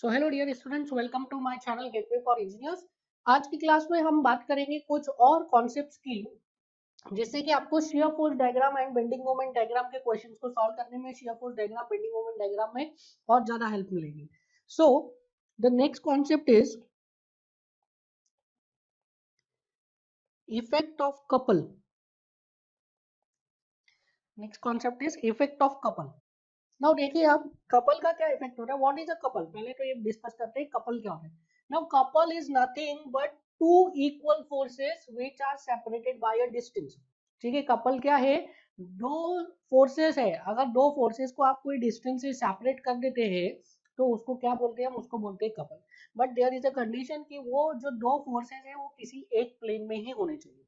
So hello dear students, welcome to my channel gateway for engineers. आज की class में हम बात करेंगे कुछ और कॉन्सेप्ट्स की, जिससे कि आपको shear force diagram and bending moment diagram के क्वेश्चंस को सॉल्व करने में shear force diagram, bending moment diagram में और ज्यादा हेल्प मिलेगी। So the next concept is effect of couple. Next concept is effect of couple. Now देखिए, अब कपल का क्या इफेक्ट हो रहा है, व्हाट इज अ कपल। पहले तो ये डिस्कस करते हैं कपल क्या होता है। Now couple is nothing but two equal forces which are separated by a distance. ठीक है, कपल क्या है, दो फोर्सेस है। अगर दो फोर्सेस को आप कोई डिस्टेंस से सेपरेट कर देते हैं तो उसको क्या बोलते हैं, हम उसको बोलते हैं couple. But there is a condition कि वो जो दो फोर्सेस है वो किसी एक प्लेन में ही होने चाहिए।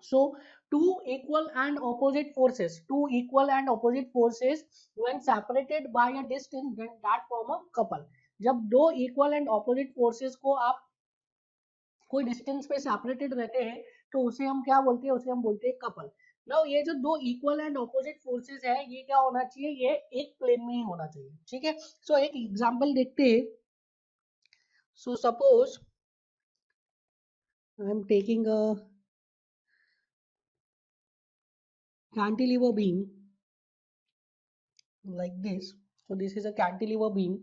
So two equal and opposite forces when separated by a distance, then that form a couple. जब दो equal and opposite forces को आप कोई डिस्टेंस पे सेपरेटेड रहते हैं तो उसे हम क्या बोलते हैं, उसे हम बोलते हैं कपल। नाउ ये जो दो इक्वल एंड ऑपोजिट फोर्सेस है ये क्या होना चाहिए, ये एक प्लेन में ही होना चाहिए। ठीक है, सो एक एग्जांपल देखते हैं। So suppose I am taking a cantilever beam like this. So this is a cantilever beam,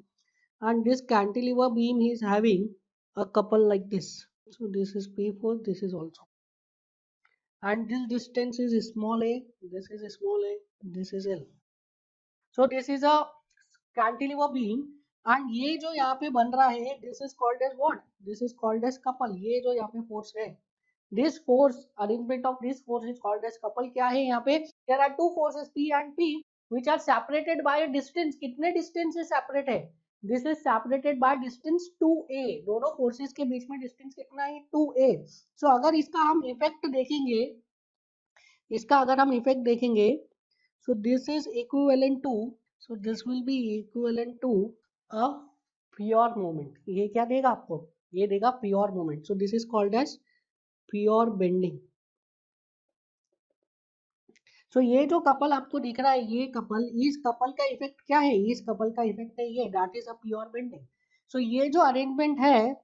and this cantilever beam is having a couple like this. So this is P4, this is also, and this distance is small a, this is small a, this is L. So this is a cantilever beam, and ये जो यहाँ पे बन रहा है, this is called as what, this is called as couple। ये जो यहाँ पे force है, this force, arrangement of this force is called as couple। क्या है यहाँ पे, there are two forces P and P which are separated by a distance। कितने distance से separate है, this is separated by distance 2a। दोनों forces के बीच में distance कितना है, 2a। so अगर इसका हम effect देखेंगे, इसका अगर हम effect देखेंगे, so this is equivalent to, so this will be equivalent to a pure moment। ये क्या देगा आपको, ये देगा pure moment। so this is called as pure bending। सो ये जो कपल आपको दिख रहा है, ये कपल, इस कपल का इफेक्ट क्या है, इस कपल का इफेक्ट है ये, that is a pure bending. So ये जो अरेंजमेंट है,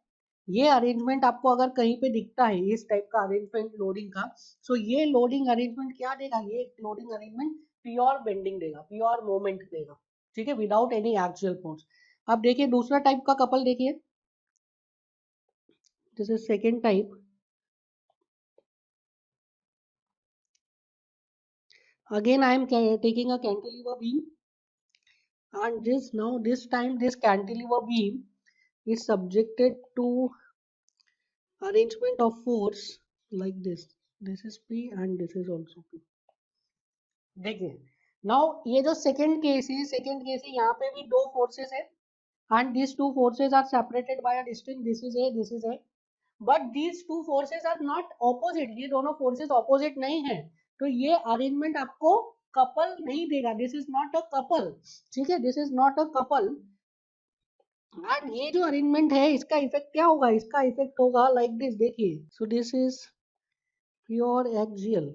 ये अरेंजमेंट आपको अगर कहीं पे दिखता है इस टाइप का अरेंजमेंट लोडिंग का, सो ये लोडिंग अरेंजमेंट क्या देगा, ये लोडिंग अरेंजमेंट प्योर बेंडिंग देगा, प्योर मोमेंट देगा। ठीक है, विदाउट एनी एक्चुअल फोर्स। अब देखिए दूसरा टाइप का कपल देखिए, this is second type. Again I am taking a cantilever beam, and this, now this time this cantilever beam is subjected to arrangement of force like this। This is P and this is also P। देखिए, now ये जो second case है, second case है, यहाँ पे भी दो forces है, and these two forces are separated by a distance, this is A, this is A, but these two forces are not opposite। ये दोनों forces opposite नहीं है, तो ये arrangement आपको couple नहीं देगा, this is not a couple। ठीक है, this is not a couple। And ये जो अरेंजमेंट है इसका इफेक्ट क्या होगा, इसका इफेक्ट होगा लाइक दिस। देखिए, सो this is pure axial.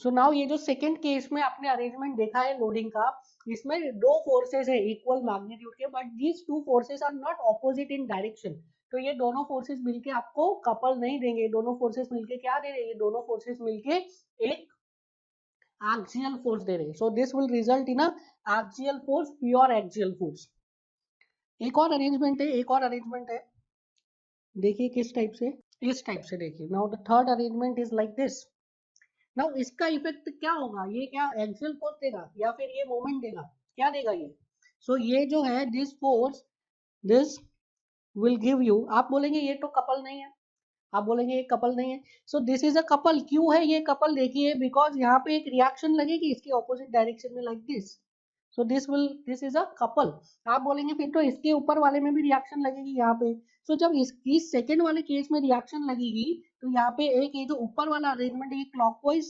So now ये जो सेकंड केस में आपने अरेंजमेंट देखा है लोडिंग का, इसमें दो फोर्सेस है इक्वल मैग्नीट्यूड के, but these two forces are not opposite in direction. तो ये दोनों फोर्सेस मिलके आपको कपल नहीं देंगे, दोनों फोर्सेस मिलके क्या दे रहे हैं, ये दोनों फोर्सेस मिलके एक एक्सियल फोर्स दे रहे हैं। सो this will result in a axial force, pure axial force. एक और अरेंजमेंट है, एक और अरेंजमेंट है, देखिए किस टाइप से, इस टाइप से। देखिए, now the third arrangement is like this. Now इसका इफेक्ट क्या होगा, ये क्या एक्सियल फोर्स देगा या फिर ये मोमेंट देगा, क्या देगा ये। सो ये जो है this force, this will give you, आप बोलेंगे ये तो कपल नहीं है, आप बोलेंगे ये कपल नहीं है। So this is a couple. क्यों है ये कपल, देखिए बिकॉज यहाँ पे एक रिएक्शन लगेगी इसके ऑपोजिट डायरेक्शन में like this. So this is a couple. आप बोलेंगे फिर तो इसके ऊपर वाले में भी रिएक्शन लगेगी यहाँ पे। सो जब इस सेकंड वाले केस में रिएक्शन लगेगी तो यहाँ पे एक ये जो ऊपर वाला अरेंजमेंट ये क्लॉकवाइज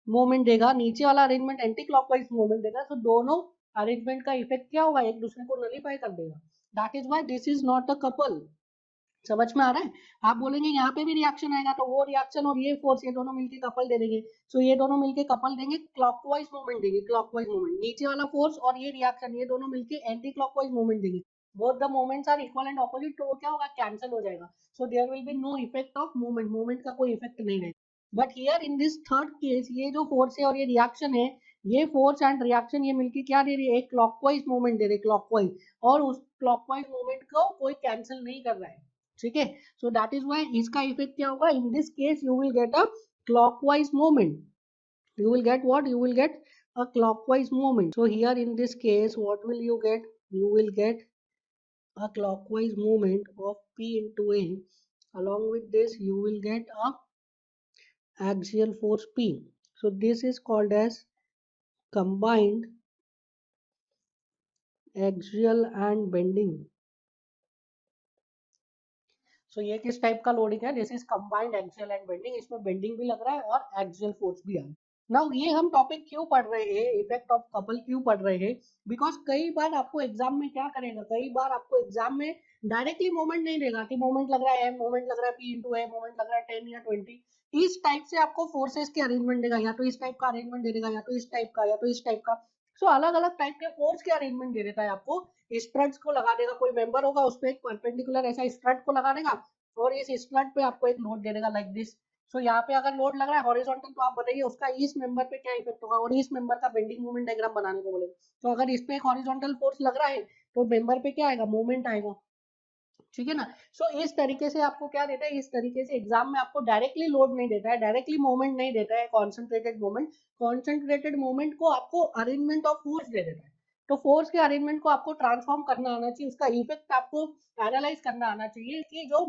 मूवमेंट देगा, नीचे वाला अरेंजमेंट एंटी क्लॉकवाइज मूवमेंट देगा। सो दोनों अरेंजमेंट का इफेक्ट क्या होगा, एक दूसरे को नलीफाई कर देगा। That is why this is not a couple. समझ में आ रहा है? आप बोलेंगे यहाँ पे भी रिएक्शन आएगा तो वो रिएक्शन और ये फोर्स ये दोनों मिलके कपल दे देंगे। सो ये दोनों मिलके कपल देंगे, क्लॉकवाइज मूवमेंट देंगे, क्लॉकवाइज मूवमेंट। नीचे वाला फोर्स और ये रिएक्शन ये दोनों मिलके एंटी क्लॉकवाइज मूवमेंट देंगे। Both the moments are equal and opposite, तो क्या होगा, कैंसिल हो जाएगा। So there will be no effect of movement, movement का कोई इफेक्ट नहीं रहेगा। But here in this third case ये जो फोर्स है और ये रिएक्शन है, ये फोर्स एंड रिएक्शन ये मिलके क्या दे रही है, एक क्लॉकवाइज मूवमेंट दे रही है, क्लॉकवाइज, और उस क्लॉकवाइज मूवमेंट को कोई कैंसिल नहीं कर रहा है। ठीक है, सो दैट इज व्हाई इसका इफेक्ट क्या होगा, in this case you will get a clockwise movement, you will get what, you will get a clockwise movement. So here in this case what will you get, you will get a clockwise movement of P into A. Along with this you will get a axial force P. So this is called as combined axial and bending. सो ये किस type का loading है, this is combined axial and bending, इसमें bending भी लग रहा है और एक्सियल फोर्स भी आ रहा है। नाउ ये हम टॉपिक क्यों पढ़ रहे हैं, इफेक्ट ऑफ कपल क्यों पढ़ रहे हैं, बिकॉज कई बार आपको एग्जाम में क्या करेगा, कई बार आपको एग्जाम में डायरेक्टली मोमेंट नहीं देगा कि मोमेंट लग रहा है एम, मोमेंट लग रहा है पी इंटू ए, मोमेंट लग रहा है 10 या 20, इस टाइप से आपको फोर्सेस के अरेंजमेंट देगा, या तो इस टाइप का अरेंजमेंट दे देगा, या तो इस टाइप का, या तो इस टाइप का। सो अलग अलग टाइप के फोर्स के अरेंजमेंट दे देता है आपको। स्ट्रट्स को लगा देगा, कोई मेंबर होगा उस पर एक परपेंडिकुलर ऐसा स्ट्रट को लगा देगा, और इस स्ट्रट पे आपको एक लोड दे देगा लाइक दिस। सो यहाँ पे अगर लोड लग रहा है हॉरिजॉन्टल, तो आप बताइए उसका इस मेंबर पे क्या इफेक्ट होगा, और इस मेंबर का बेंडिंग मोमेंट डायग्राम बनाने को बोलेगा। तो अगर इस पे एक हॉरिजॉन्टल फोर्स लग रहा है तो मेंबर पे क्या आएगा, मोमेंट आएगा। ठीक है ना? सो इस तरीके से आपको क्या देता है, इस तरीके से एग्जाम में आपको डायरेक्टली लोड नहीं देता है, डायरेक्टली मोमेंट नहीं देता है, कॉन्सेंट्रेटेड मोमेंट, कॉन्सेंट्रेटेड मोमेंट को आपको अरेंजमेंट ऑफ फोर्स दे देता है। तो फोर्स के अरेंजमेंट को आपको ट्रांसफॉर्म करना आना चाहिए, उसका इफेक्ट आपको एनालाइज करना आना चाहिए कि जो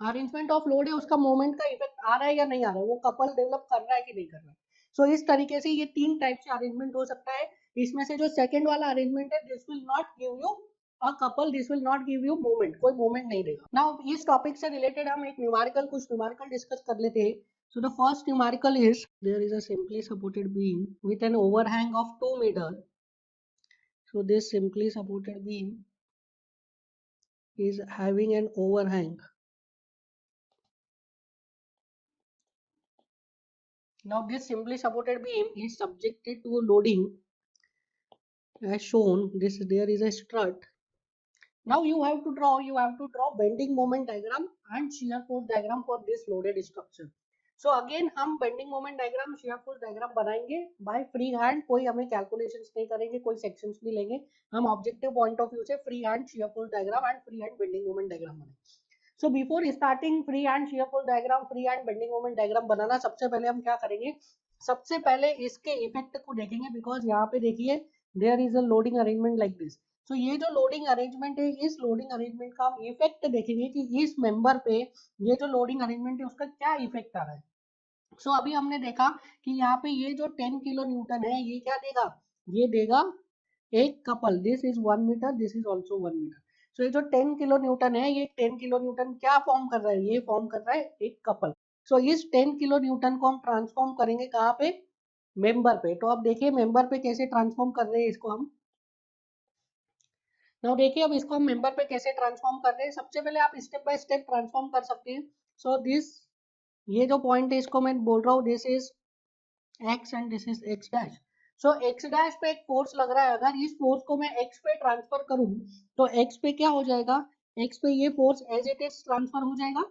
अरेंजमेंट ऑफ लोड है उसका मोमेंट का इफेक्ट आ रहा है या नहीं आ रहा है, वो कपल डेवलप कर रहा है कि नहीं कर रहा है। सो इस तरीके से ये तीन टाइप से अरेंजमेंट हो सकता है। इसमें से जो सेकंड वाला अरेंजमेंट है, this will not give you a couple, this will not give you moment, कोई मोमेंट नहीं देगा। नाउ इस टॉपिक से रिलेटेड हम एक न्यूमेरिकल, कुछ न्यूमेरिकल डिस्कस कर लेते हैं। So the first numerical is, there is a simply supported beam with an overhang of 2 meter. So this simply supported beam is having an overhang. Now this simply supported beam is subjected to loading as shown. This, there is a strut. Now you have to draw bending moment diagram and shear force diagram for this loaded structure. So again हम bending moment diagram, shear force diagram बनाएंगे by free hand, कोई हमें calculations नहीं करेंगे, कोई sections नहीं लेंगे, हम objective point of view से free hand shear force diagram and free hand bending moment diagram बनाएंगे। So before starting free hand shear force diagram, free hand bending moment diagram बनाना, सबसे पहले हम क्या करेंगे, सबसे पहले इसके इफेक्ट को देखेंगे, बिकॉज यहाँ पे देखिए there is a loading arrangement like this. So ये जो लोडिंग अरेंजमेंट है, इस लोडिंग अरेंजमेंट का हम इफेक्ट देखेंगे कि इस मेंबर पे ये जो लोडिंग अरेंजमेंट है उसका क्या इफेक्ट आ रहा है। सो अभी हमने देखा कि यहाँ पे ये जो 10 किलो न्यूटन है ये क्या देगा, ये देगा एक couple, this is 1 metre, this is also 1 metre. So ये जो 10 किलो न्यूटन है, ये 10 किलो न्यूटन क्या फॉर्म कर रहा है, ये फॉर्म कर रहा है एक कपल। सो इस 10 किलो न्यूटन को हम ट्रांसफॉर्म करेंगे कहाँ पे, मेंबर पे। तो अब देखिए मेंबर पे कैसे ट्रांसफॉर्म कर रहे हैं इसको हम। नाउ देखिए अब इसको हम मेंबर पे कैसे ट्रांसफॉर्म कर रहे हैं। सबसे पहले आप स्टेप बाय स्टेप ट्रांसफॉर्म कर सकते हैं। सो दिस, ये जो पॉइंट है इसको मैं बोल रहा हूँ, this is x and this is x dash. So x dash पे एक फोर्स लग रहा है, अगर इस फोर्स को मैं x पे ट्रांसफर करूं तो x पे क्या हो जाएगा, x पे ये force as it is transfer हो जाएगा,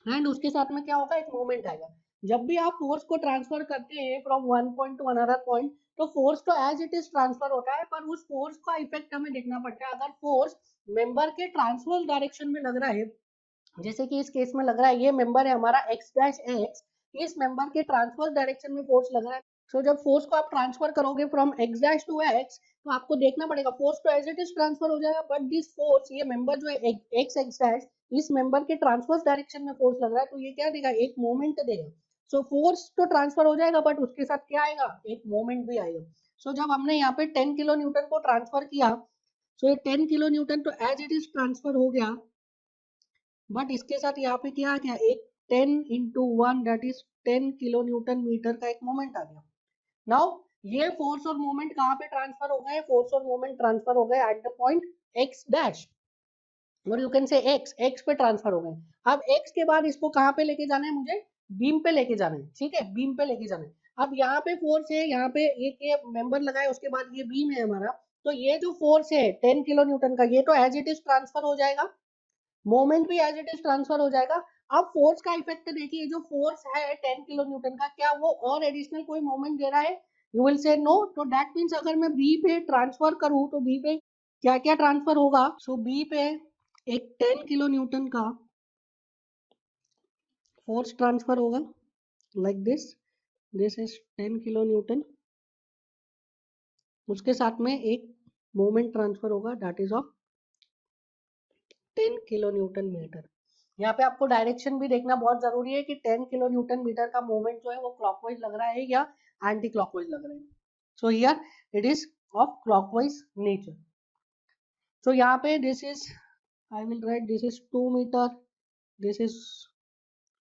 एंड उसके साथ में क्या होगा, एक मोमेंट आएगा। जब भी आप फोर्स को ट्रांसफर करते हैं from one point two another point, तो फोर्स तो एज इट इज ट्रांसफर होता है, पर उस फोर्स का इफेक्ट हमें देखना पड़ता है। अगर फोर्स मेंबर के ट्रांसवर्स डायरेक्शन में लग रहा है, जैसे कि इस केस में लग रहा है ये मेंबर है हमारा x डैश x, इस मेंबर के ट्रांसवर्स डायरेक्शन में फोर्स लग रहा है। सो जब फोर्स को आप ट्रांसफर करोगे from x dash to x, तो आपको देखना पड़ेगा फोर्स तो एज इट इज ट्रांसफर हो जाएगा, बट दिस फोर्स, ये मेंबर जो है x डैश, इस मेंबर के ट्रांसवर्स डायरेक्शन में फोर्स लग रहा है, तो ये क्या देगा, एक मोमेंट देगा। सो फोर्स तो ट्रांसफर हो जाएगा, बट उसके साथ क्या आएगा, एक मोमेंट भी आएगा। सो जब हमने यहाँ पे 10 किलो न्यूटन को ट्रांसफर किया, सो ये 10 किलो न्यूटन तो एज इट इज ट्रांसफर हो गया, बट इसके साथ यहाँ पे क्या आ गया, एक 10 into 1 that is 10 kilo newton metre का एक मोमेंट आ गया। नाउ ये फोर्स और मोमेंट कहाँ पे ट्रांसफर हो गए, फोर्स और मोमेंट ट्रांसफर हो गए eight the point x dash. और यू कैन से एक्स पे ट्रांसफर हो गए। अब एक्स के बाद इसको कहाँ पे लेके जाना है, मुझे बीम पे लेके जाना है, ठीक है, बीम पे लेके जाना है। अब यहाँ पे फोर्स है, यहाँ पे एक ये मेंबर लगा है, उसके बाद ये बीम है हमारा। तो ये जो फोर्स है 10 किलो न्यूटन का, ये तो एज इट इज ट्रांसफर हो जाएगा, मोमेंट भी एज इट इज ट्रांसफर हो जाएगा। अब फोर्स का इफेक्ट देखिए, जो फोर्स है 10 किलो न्यूटन का, क्या वो और एडिशनल कोई मोमेंट दे रहा है? You will say no. तो दैट मीन्स अगर मैं बी पे ट्रांसफर करूं तो बी पे क्या क्या ट्रांसफर होगा? सो बी पे एक 10 किलो न्यूटन का फोर्स ट्रांसफर होगा, like this is 10 kilo newton. उसके साथ में एक मोमेंट ट्रांसफर होगा, that is of 10 kilo newton metre. यहाँ पे आपको डायरेक्शन भी देखना बहुत जरूरी है कि 10 किलो न्यूटन मीटर का मूवमेंट जो है वो क्लॉकवाइज लग रहा है या एंटी क्लॉकवाइज लग रहा है। So here it is of clockwise nature. So यहाँ पे this is, I will write, this is 2 metre, this is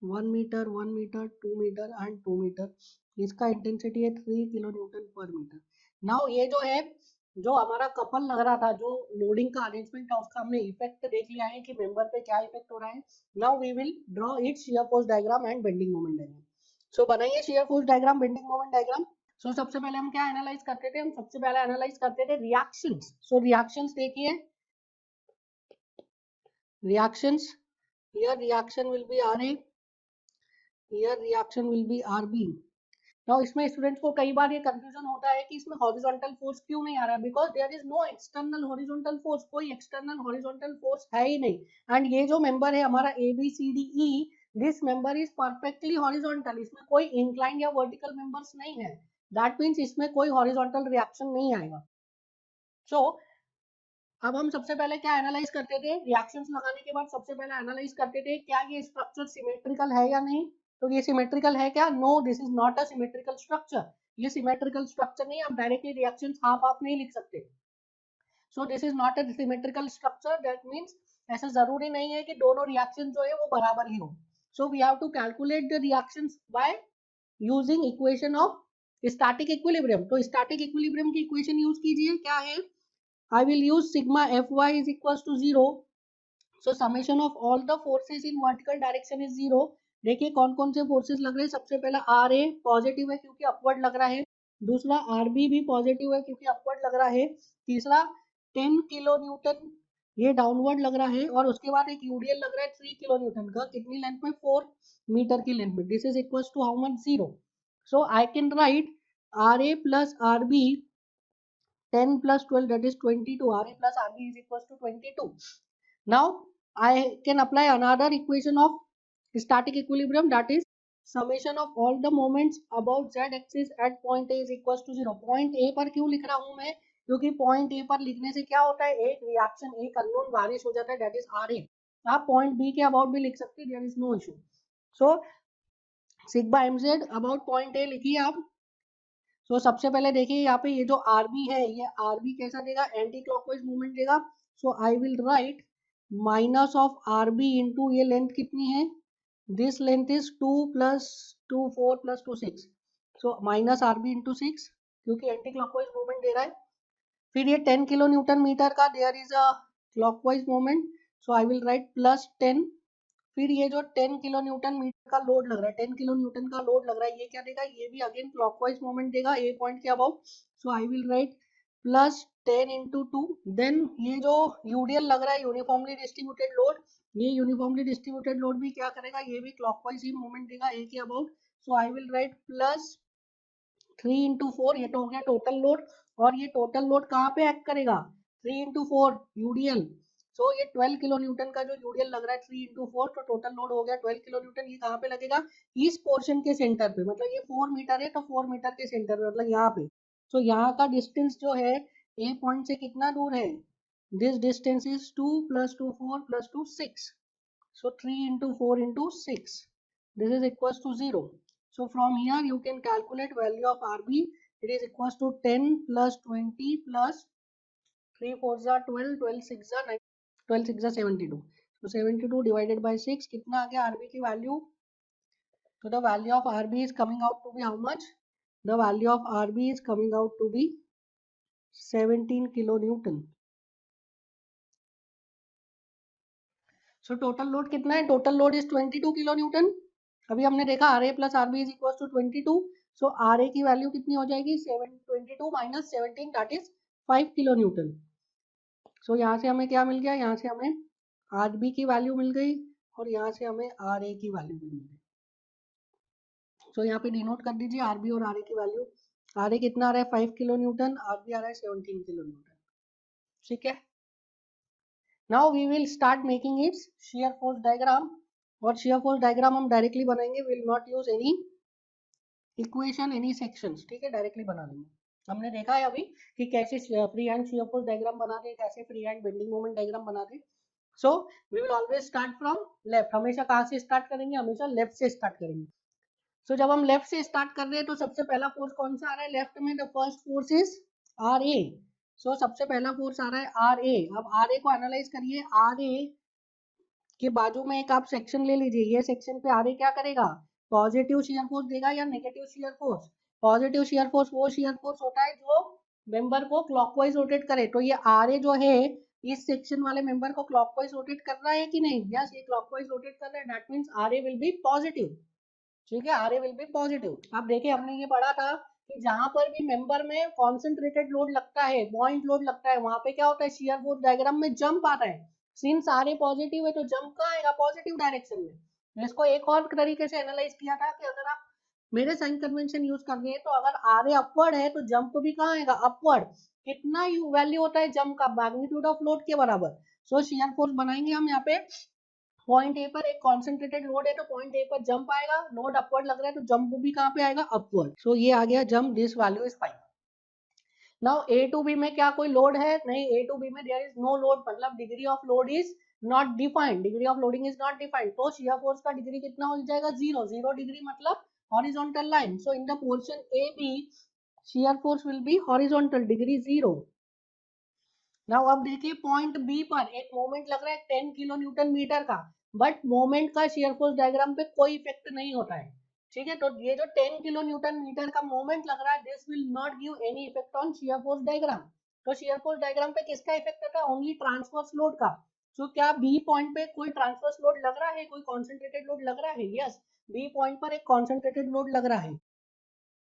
1 metre, 1 metre, 2 metre and 2 metre. इसका इंटेंसिटी है 3 किलो न्यूटन पर मीटर। नाउ ये जो है, जो हमारा कपल लग रहा था, जो लोडिंग का अरेंजमेंट था, उसका हमने इफेक्ट देख लिया है कि मेंबर पे क्या इफेक्ट हो रहा है। Now we will draw its shear force diagram and bending moment diagram. So बनाइए shear force diagram, bending moment diagram. So सबसे पहले हम क्या एनालाइज करते थे? हम सबसे पहले एनालाइज करते थे रिएक्शंस। सो रिएक्शंस देखिए, reactions, here reaction will be R A, here reaction will be R B. Now इसमें स्टूडेंट्स को कई बार ये कंफ्यूजन होता है कि इसमें हॉरिजॉन्टल फोर्स क्यों नहीं आ रहा है, because there is no external horizontal force, कोई एक्सटर्नल हॉरिजॉन्टल फोर्स है ही नहीं। एंड ये जो मेंबर है हमारा A B C D E, this member is perfectly horizontal, इसमें कोई इंक्लाइन या वर्टिकल मेंबर्स नहीं है। दैट मीन्स इसमें कोई हॉरिजॉन्टल रिएक्शन नहीं आएगा। सो अब हम सबसे पहले क्या एनालाइज करते थे? रिएक्शंस लगाने के बाद सबसे पहले एनालाइज करते थे क्या ये स्ट्रक्चर सिमेट्रिकल है या नहीं। तो ये सिमेट्रिकल है क्या? No, this is not a symmetrical structure. ये सिमेट्रिकल स्ट्रक्चर नहीं, आप डायरेक्टली रिएक्शंस हाफ हाफ नहीं लिख सकते। So this is not a symmetrical structure, that means ऐसा जरूरी नहीं है कि दोनों रिएक्शन जो है वो बराबर ही हो। So we have to calculate the reactions by using equation of static equilibrium. तो स्टैटिक इक्विलिब्रियम की इक्वेशन यूज कीजिए, क्या है? I will use sigma Fy is equals to 0. So summation of all the forces in vertical direction is 0. देखिए कौन कौन से forces लग रहे हैं। सबसे पहला आर ए पॉजिटिव है क्योंकि अपवर्ड लग रहा है, दूसरा आर बी भी पॉजिटिव है क्योंकि अपवर्ड लग रहा है, तीसरा 10 किलो न्यूटन ये डाउनवर्ड लग रहा है, और उसके बाद एक यूडीएल लग रहा है 3 किलो न्यूटन का, कितनी लेंथ में? 4 मीटर की लेंथ में। This is equals to how much? 0। So I can write R A plus R B 10 plus 12, that is 22. Ra plus Rb is equals to 22. Now I can apply another equation of static equilibrium, that is summation of all the moments about z axis at point A is equals to 0. Point A पर क्यों लिख रहा हूं मैं? क्योंकि point A पर लिखने से क्या होता है, एक रिएक्शन एक अननोन बारिश हो जाता है, that is Ra। आप point B के अबाउट भी लिख सकते हैं, there is no issue. So sigma mz about point A लिखिए आप। तो सबसे पहले देखिए यहाँ पे ये जो आरबी है, ये आरबी कैसा देगा? एंटी क्लॉकवाइज मूवमेंट देगा। So I will write minus of RB into ये लेंथ कितनी है? This length is 2 plus 2 4 plus 2 6। So minus RB into 6, क्योंकि एंटी क्लॉकवाइज मूवमेंट दे रहा है। फिर ये 10 किलो न्यूटन मीटर का there is a clockwise movement, so I will write plus 10। फिर ये जो 10 किलो न्यूटन मीटर का लोड लग रहा है, 10 किलो न्यूटन का लोड लग रहा है, ये क्या देगा? ये भी अगेन क्लॉकवाइज मोमेंट देगा ए पॉइंट के about. So I will write plus 10 into 2। Then ये जो यूडीएल लग रहा है, यूनिफॉर्मली डिस्ट्रीब्यूटेड लोड, ये यूनिफॉर्मली डिस्ट्रीब्यूटेड लोड भी क्या करेगा? ये भी क्लॉकवाइज ही मोमेंट देगा ए के about. So I will write plus 3 into 4, ये तो हो गया टोटल लोड। और ये टोटल लोड कहाँ पे एक्ट करेगा? 3 इंटू 4 यूडीएल। सो ये 12 किलो न्यूटन का जो यूडीएल लग रहा है 3 इंटू 4, तो टोटल लोड हो गया 12 किलो न्यूटन। ये कहाँ पे लगेगा? इस पोर्शन के सेंटर पे, मतलब ये 4 मीटर है तो 4 मीटर के सेंटर पे, मतलब यहाँ पे। तो यहाँ का डिस्टेंस जो है ए पॉइंट से कितना दूर है? This distance is 2 plus 2 4 plus 2 6। So 3 into 4 into 6. This is equals to 0. So from here you can calculate value of RB. It is equals to 10 plus 20 plus 3 4s are 12, 12 6 are 9, 12 6 are 72. So 72 divided by 6, कितना आ गया RB की value? So the value of RB is coming out to be how much? The value of RB is coming out to be 17 kilonewton. So total load कितना है? Total load is 22 kilo newton. अभी हमने देखा R A plus R B is equal to 22। So R A की value कितनी हो जाएगी? 22 minus 17 that is 5 kilo newton. So यहाँ से हमें क्या मिल गया? यहाँ से हमें आर बी की वैल्यू मिल गई और यहाँ से हमें आर ए की वैल्यू भी मिल गई। सो यहाँ पे डिनोट कर दीजिए आर बी और आर ए की वैल्यू। आर ए कितना आ रहा है? 5 किलो न्यूटन, आर बी आ रहा है 17 किलो न्यूटन। ठीक है, now we will start making its shear force diagram। और shear force diagram हम डायरेक्टली बनाएंगे, will not use any equation any sections. ठीक है, डायरेक्टली बना लेंगे। हमने देखा है अभी कि कैसे free hand shear force diagram बनाते हैं, कैसे free hand bending moment diagram बनाते हैं। So we will always start from left. हमेशा कहाँ से स्टार्ट करेंगे? हमेशा लेफ्ट से स्टार्ट करेंगे। सो जब हम लेफ्ट से स्टार्ट कर रहे हैं तो सबसे पहला फोर्स कौन सा आ रहा है लेफ्ट में? The first force is R A. So सबसे पहला फोर्स आ रहा है आर ए। अब आर ए को एनालाइज करिए। आर ए के बाजू में एक आप सेक्शन ले लीजिए। ये सेक्शन पे आर ए क्या करेगा? पॉजिटिव शियर फोर्स देगा या negative shear force? Positive shear force वो शियर फोर्स होता है जो मेंबर को क्लॉकवाइज रोटेट करे। तो ये आर ए जो है इस सेक्शन वाले मेंबर को क्लॉकवाइज रोटेट कर रहा है कि नहीं? यस, ये क्लॉकवाइज रोटेट कर रहा है। That means R A will be positive. ठीक है, R A will be positive. अब देखिए हमने ये पढ़ा था कि जहां पर भी मेंबर में कॉन्सेंट्रेटेड लोड लगता है, पॉइंट लोड लगता है, वहां पे क्या होता है? शियर फोर्स डायग्राम में जंप आता है। सिंस आर ए पॉजिटिव है तो जंप कहाँ आएगा? पॉजिटिव डायरेक्शन में। इसको एक और तरीके से एनालाइज किया था कि अगर आप मेरे साइन कन्वेंशन यूज कर रहे हैं तो अगर आर ए अपवर्ड है तो जंप भी कहाँ आएगा? अपवर्ड। कितना वैल्यू होता है जंप का? मैग्नीट्यूड ऑफ लोड के बराबर। सो शियर फोर्स बनाएंगे हम यहाँ पे। पॉइंट ए पर एक कॉन्सेंट्रेटेड लोड है तो पॉइंट ए पर जंप आएगा। लोड अपवर्ड लग रहा है तो जंप भी कहाँ पे आएगा? अपवर्ड। सो ये आ गया jump. This value is 5। Now A to B में क्या कोई लोड है? नहीं, ए टू बी में देयर इज नो लोड, मतलब degree of load is not defined. Degree of loading is not defined. तो शियर फोर्स का डिग्री कितना हो जाएगा? 0। 0 डिग्री मतलब horizontal line. So in the portion A B shear force will be horizontal, degree 0। Now अब देखिए point B पर एक मोमेंट लग रहा है 10 किलो न्यूटन मीटर का, बट मोमेंट का शियर फोर्स डायग्राम पे कोई इफेक्ट नहीं होता है। ठीक है, तो ये जो 10 किलो न्यूटन मीटर का मोमेंट लग रहा है this will not give any effect on shear force diagram. तो शियर फोर्स डायग्राम पे किसका इफेक्ट होता है? ओनली ट्रांसवर्स लोड का। तो क्या बी पॉइंट पे कोई ट्रांसवर्स लोड लग रहा है? कोई कॉन्सेंट्रेटेड लोड लग रहा है? यस, बी पॉइंट पर एक कॉन्सेंट्रेटेड लोड लग रहा है।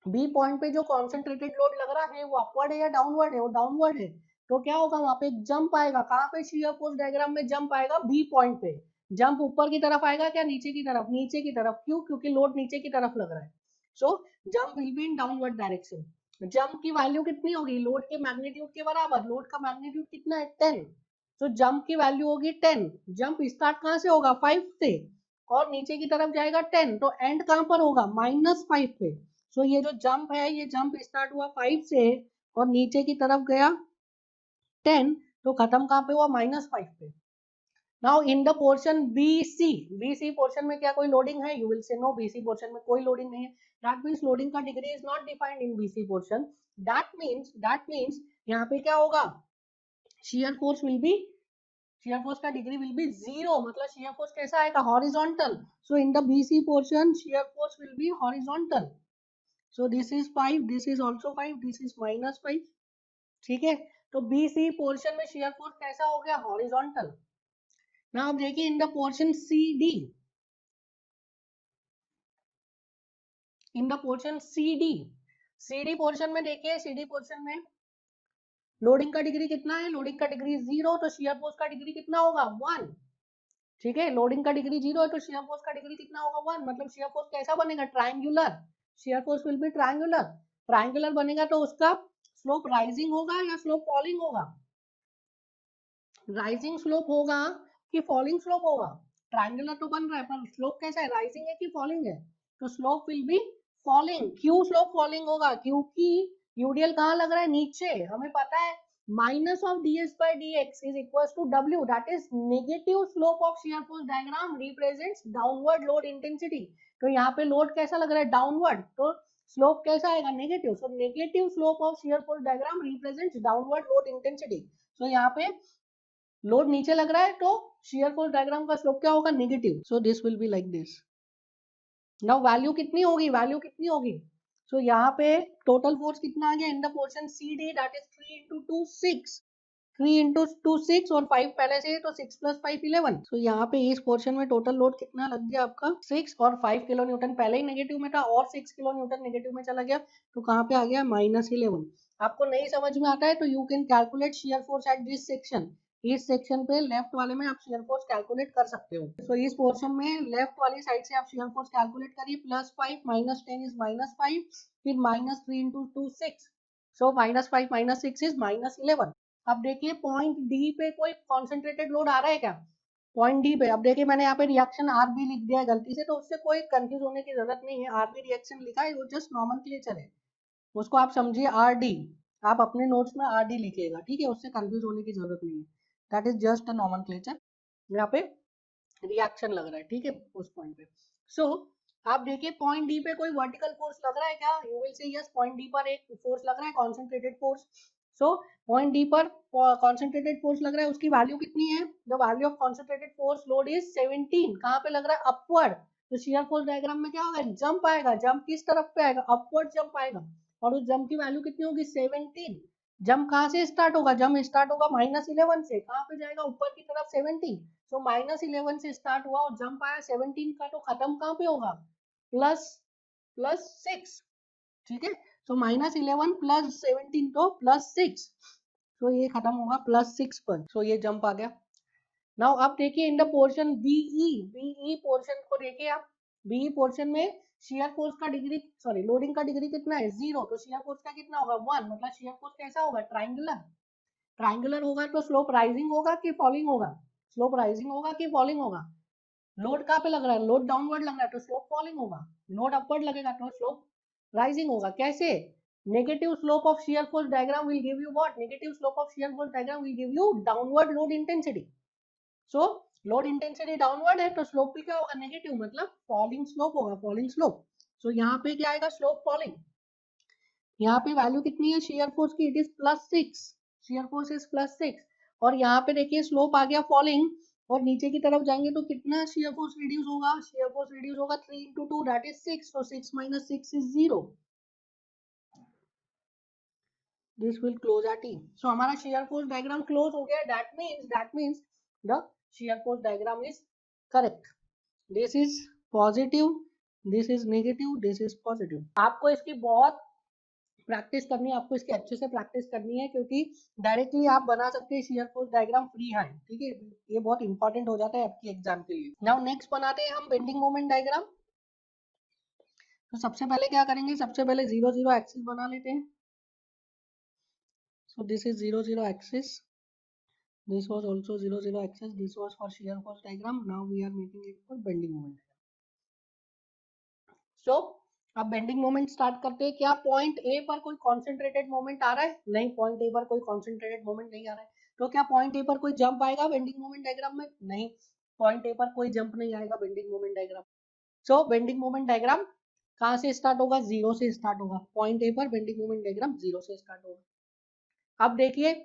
बी पॉइंट पे जो कॉन्सेंट्रेटेड लोड लग रहा है वो अपवर्ड है या डाउनवर्ड है? वो डाउनवर्ड है। तो क्या होगा? वहां पे एक जंप आएगा। कहाँ पे? शियर फोर्स डायग्राम में जंप आएगा बी पॉइंट पे। जंप ऊपर की तरफ आएगा क्या नीचे की तरफ? नीचे की तरफ। क्यों? क्योंकि लोड नीचे की तरफ लग रहा है। So jump will be in downward direction. Jump की वैल्यू कितनी होगी? लोड के मैग्नीट्यूड के बराबर। लोड का मैग्नीट्यूड कितना है? 10। तो जंप की वैल्यू होगी 10। जंप स्टार्ट कहाँ से होगा? 5 से, और नीचे की तरफ जाएगा 10। तो एंड कहाँ पर होगा? -5 पे। सो ये जो जंप है ये जंप स्टार्ट हुआ 5 से और नीचे की तरफ गया 10, तो खत्म कहाँ पे हुआ? -5 पे। Now in the portion B C, B C portion में क्या कोई लोडिंग है? You will say no, B C portion में कोई लोडिंग नहीं है। दैट मींस लोडिंग का degree is not defined in B C portion. That means यहाँ पे क्या होगा? Shear force will be, shear force का डिग्री विल बी 0। मतलब शियर फोर्स कैसा आएगा? Horizontal. So in the B C portion shear force will be horizontal. So this is 5, this is also 5, this is -5। ठीक है, तो B C portion में shear force कैसा हो गया? हॉरिजॉन्टल। ना आप देखिए in the portion C D, in the portion C D, C D portion में देखिए, सी डी पोर्शन में लोडिंग का डिग्री कितना है? लोडिंग का डिग्री 0, तो शियर फोर्स का डिग्री कितना होगा? 1। ठीक है, लोडिंग का डिग्री 0 है तो शियर फोर्स का डिग्री कितना होगा? 1। मतलब शियर फोर्स कैसा बनेगा? Triangular. Shear force will B triangular. Triangular बनेगा तो उसका स्लोप राइजिंग होगा या स्लोप फॉलिंग होगा? राइजिंग स्लोप होगा कि फॉलिंग स्लोप होगा? ट्रायंगुलर तो बन रहा है पर स्लोप कैसा है? राइजिंग है कि फॉलिंग है? तो स्लोप विल बी फॉलिंग। क्यों स्लोप फॉलिंग होगा? क्योंकि यूडीएल कहाँ लग रहा है? नीचे। हमें पता है minus of ds by dx is equal to w, that is negative slope of shear force diagram represents downward load intensity. तो यहाँ पे लोड कैसा लग रहा है? डाउनवर्ड। तो स्लोप कैसा आएगा? Negative. So negative slope of shear force diagram represents downward load intensity. So यहाँ पे लोड नीचे लग रहा है तो शियर फोर्स डायग्राम का स्लोप क्या होगा? Negative. So this will be like this. Now value कितनी होगी? वैल्यू कितनी होगी? सो यहाँ पे टोटल फोर्स कितना आ गया in the portion C D? That is 3 × 2 6। 3 into 2 6 और 5 पहले से है तो 6 प्लस 5 11। तो यहाँ पे इस पोर्शन में टोटल लोड कितना लग गया आपका 6 और 5 किलो न्यूटन पहले ही नेगेटिव में था और 6 किलो न्यूटन नेगेटिव में चला गया तो कहाँ पे आ गया -11। आपको नहीं समझ में आता है तो you can calculate shear force at this section. इस सेक्शन पे लेफ्ट वाले में आप शियर फोर्स कैलकुलेट कर सकते हो। तो इस पोर्शन में लेफ्ट वाली साइड से आप शियर फोर्स कैलकुलेट करिए +5 -10 इज -5 फिर -3 इंटू 2 6 सो -5 -6 इज -11। अब देखिए पॉइंट डी पे कोई कॉन्सेंट्रेटेड लोड आ रहा है क्या? पॉइंट डी पे अब देखिए मैंने यहाँ पे रिएक्शन आर बी लिख दिया है गलती से तो उससे कोई कंफ्यूज होने की जरूरत नहीं है। आर बी रिएक्शन लिखा है वो जस्ट नॉमेनक्लेचर है, उसको आप समझिए आर डी। आप अपने नोट्स में आर डी लिखिएगा, ठीक है, उससे कंफ्यूज होने की जरूरत नहीं है। That is just a nomenclature. यहाँ पे रिएक्शन लग रहा है, ठीक है, उस पॉइंट पे। सो आप देखिए पॉइंट डी पे कोई वर्टिकल फोर्स लग रहा है क्या? You will say yes, point D पर एक फोर्स लग रहा है, concentrated force. So point D पर कॉन्सेंट्रेटेड फोर्स लग रहा है, उसकी वैल्यू कितनी है? The value of concentrated force load is 17। कहाँ पे लग रहा है? अपवर्ड। तो शियर फोर्स डायग्राम में क्या होगा? जंप आएगा। जंप किस तरफ पे आएगा? अपवर्ड जंप आएगा। और उस जंप की वैल्यू कितनी होगी? 17। जंप कहाँ से स्टार्ट होगा? जंप स्टार्ट होगा -11 से। कहाँ पे जाएगा? ऊपर की तरफ 17। तो -11 से स्टार्ट हुआ और जंप आया 17 का, तो खत्म कहाँ पे होगा? प्लस +6, ठीक है। तो -11 प्लस 17 तो +6, तो ये खत्म होगा +6 पर। तो ये जंप आ गया। नाउ आप देखिए in the portion B E, B E portion को देखिए आप। बीई पोर्शन में शियर फोर्स का डिग्री, सॉरी लोडिंग का डिग्री कितना है? 0। तो शियर फोर्स का कितना होगा? 1। मतलब शियर फोर्स कैसा होगा? ट्रायंगुलर। ट्रायंगुलर होगा तो स्लोप राइजिंग होगा कि फॉलिंग होगा? स्लोप राइजिंग होगा कि फॉलिंग होगा? लोड कहाँ पे लग रहा है? लोड डाउनवर्ड लग रहा है तो स्लोप फॉलिंग होगा। लोड अपवर्ड लगेगा तो स्लोप राइजिंग होगा। कैसे? Negative slope of shear force diagram will give you what? Negative slope of shear force diagram will give you downward load intensity. So load intensity downward है तो slope भी क्या होगा? Negative, मतलब फॉलिंग स्लोप होगा, falling slope. सो यहाँ पे क्या आएगा? Slope falling. यहाँ पे वैल्यू कितनी है शियर फोर्स की? It is +6। Shear force is +6 और यहाँ पे देखिए स्लोप आ गया फॉलिंग। और नीचे की तरफ जाएंगे तो कितना शियर फोर्स रिड्यूस होगा? शियर फोर्स रिड्यूस होगा 3 इंटू 2 दैट इज 6। तो 6 - 6 is 0। This will close at E. So हमारा शियर फोर्स डायग्राम क्लोज हो गया। That means the shear force diagram is correct. This is positive, this is negative, this is positive. आपको इसकी बहुत practice करनी है, आपको इसकी अच्छे से प्रैक्टिस करनी है क्योंकि डायरेक्टली आप बना सकते हैं shear force diagram free hand, ठीक है। ये बहुत इंपॉर्टेंट हो जाता है आपकी एग्जाम के लिए। नाउ नेक्स्ट बनाते हैं हम बेंडिंग मोमेंट डायग्राम। तो सबसे पहले क्या करेंगे? सबसे पहले 0 0 एक्सिस बना लेते हैं। सो this is 0 0 axis, this was also 0 0 axis, this was for shear force diagram. Now we are making it for bending moment. So अब बेंडिंग मोमेंट स्टार्ट करते हैं। क्या पॉइंट ए पर कोई कॉन्सेंट्रेटेड मोमेंट आ रहा है? नहीं, पॉइंट ए पर कोई कॉन्सेंट्रेटेड मोमेंट नहीं आ रहा है। तो क्या पॉइंट ए पर कोई जंप आएगा बेंडिंग मोमेंट डायग्राम में? नहीं, पॉइंट ए पर कोई जंप नहीं आएगा बेंडिंग मोमेंट डायग्राम। सो बेंडिंग मोमेंट डायग्राम कहाँ से स्टार्ट होगा? 0 से स्टार्ट होगा। पॉइंट ए पर बेंडिंग मोमेंट डायग्राम 0 से स्टार्ट होगा। अब देखिए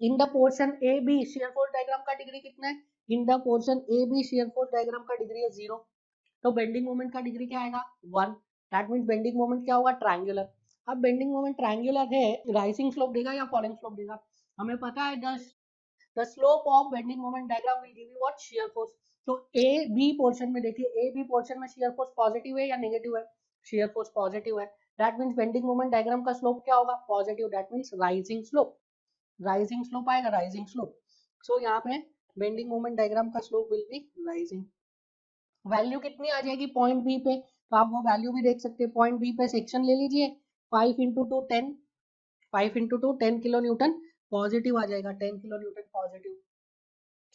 in the portion A B shear force diagram का डिग्री कितना है? In the portion A B shear force diagram का डिग्री है 0। तो बेंडिंग मोमेंट का डिग्री क्या आएगा? 1। दैट मींस बेंडिंग मोमेंट क्या होगा? ट्रायंगुलर। अब बेंडिंग मोमेंट ट्रायंगुलर है, राइजिंग स्लोप देगा या फॉलिंग स्लोप देगा? हमें पता है the slope of bending moment diagram will give you what? Shear force. तो ए बी पोर्शन में देखिए, ए बी पोर्शन में शियर फोर्स पॉजिटिव है या नेगेटिव है? शियर फोर्स पॉजिटिव है। That means bending moment diagram का स्लोप क्या होगा? Positive. That means rising slope. Rising slope आएगा, राइजिंग स्लोप। सो यहाँ पे बेंडिंग मोमेंट डायग्राम का slope will be rising. Value कितनी आ जाएगी पॉइंट बी पे? तो आप वो वैल्यू भी देख सकते हैं। पॉइंट बी पे सेक्शन ले लीजिए, 5 into 2 10, 5 into 2 10 kilo newton positive आ जाएगा, 10 किलो न्यूटन पॉजिटिव,